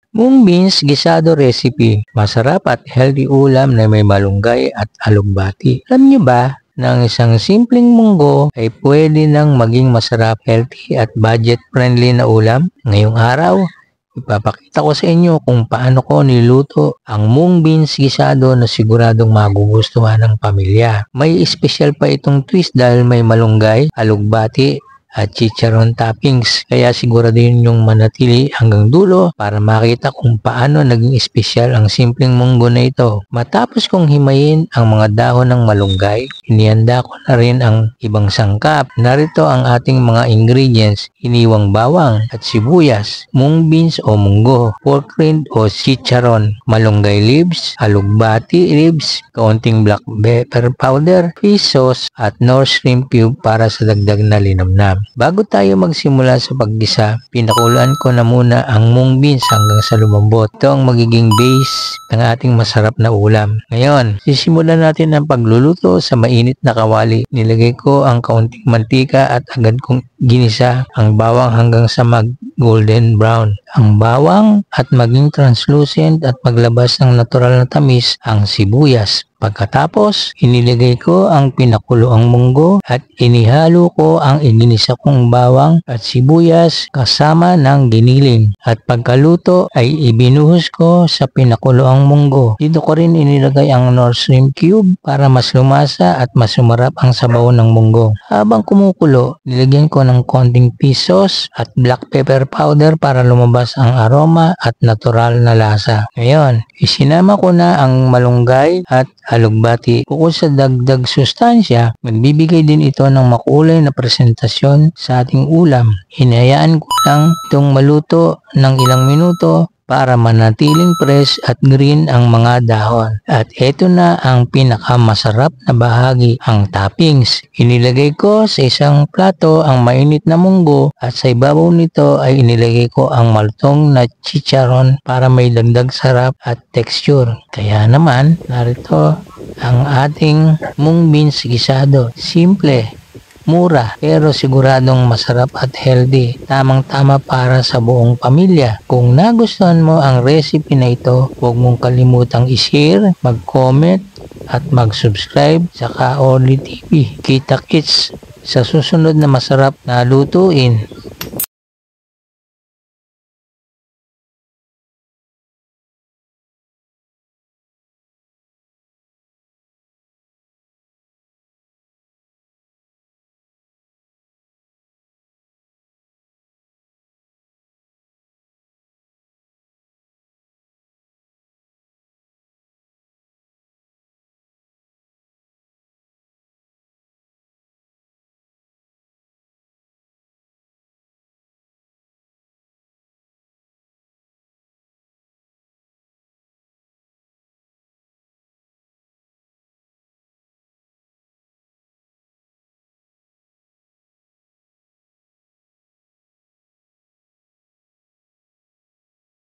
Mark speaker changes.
Speaker 1: Mung beans gisado recipe. Masarap at healthy ulam na may malunggay at alugbati. Alam niyo ba na ang isang simpleng munggo ay pwede nang maging masarap, healthy at budget-friendly na ulam? Ngayong araw, ipapakita ko sa inyo kung paano ko niluto ang mung beans gisado na siguradong magugustuhan ng pamilya. May espesyal pa itong twist dahil may malunggay, alugbati, at chicharon toppings. Kaya siguraduhin yung manatili hanggang dulo para makita kung paano naging espesyal ang simpleng munggo na ito. Matapos kong himayin ang mga dahon ng malunggay, inihanda ko na rin ang ibang sangkap. Narito ang ating mga ingredients: iniwang bawang at sibuyas, mung beans o munggo, pork rind o chicharon, malunggay leaves, alugbati leaves, kaunting black pepper powder, fish sauce at Knorr shrimp cube para sa dagdag na linamnam. Bago tayo magsimula sa paggisa, pinakuluan ko na muna ang mung beans hanggang sa lumambot. Ito ang magiging base ng ating masarap na ulam. Ngayon, sisimulan natin ang pagluluto sa mainit na kawali. Nilagay ko ang kaunting mantika at agad kong ginisa ang bawang hanggang sa mag-golden brown. Ang bawang at maging translucent at maglabas ng natural na tamis ang sibuyas. Pagkatapos, inilagay ko ang pinakuloang munggo at inihalo ko ang iginisa kong bawang at sibuyas kasama ng giniling. At pagkaluto ay ibinuhos ko sa pinakuloang munggo. Dito ko rin inilagay ang Knorr shrimp cube para mas lumasa at mas sumarap ang sabaw ng munggo. Habang kumukulo, nilagyan ko ng konting fish sauce at black pepper powder para lumabas ang aroma at natural na lasa. Ngayon, isinama ko na ang malunggay at alugbati. Bukod sa dagdag sustansya, magbibigay din ito ng makulay na presentasyon sa ating ulam. Hinayaan ko lang itong maluto ng ilang minuto para manatiling fresh at green ang mga dahon. At ito na ang pinakamasarap na bahagi, ang toppings. Inilagay ko sa isang plato ang mainit na munggo at sa ibabaw nito ay inilagay ko ang malutong na chicharon para may dagdag sarap at texture. Kaya naman, narito ang ating mung beans gisado. Simple, mura, pero siguradong masarap at healthy. Tamang-tama para sa buong pamilya. Kung nagustuhan mo ang recipe na ito, huwag mong kalimutang i-share, mag-comment, at mag-subscribe sa Kaorly TV. Kita-kits sa susunod na masarap na lutuin.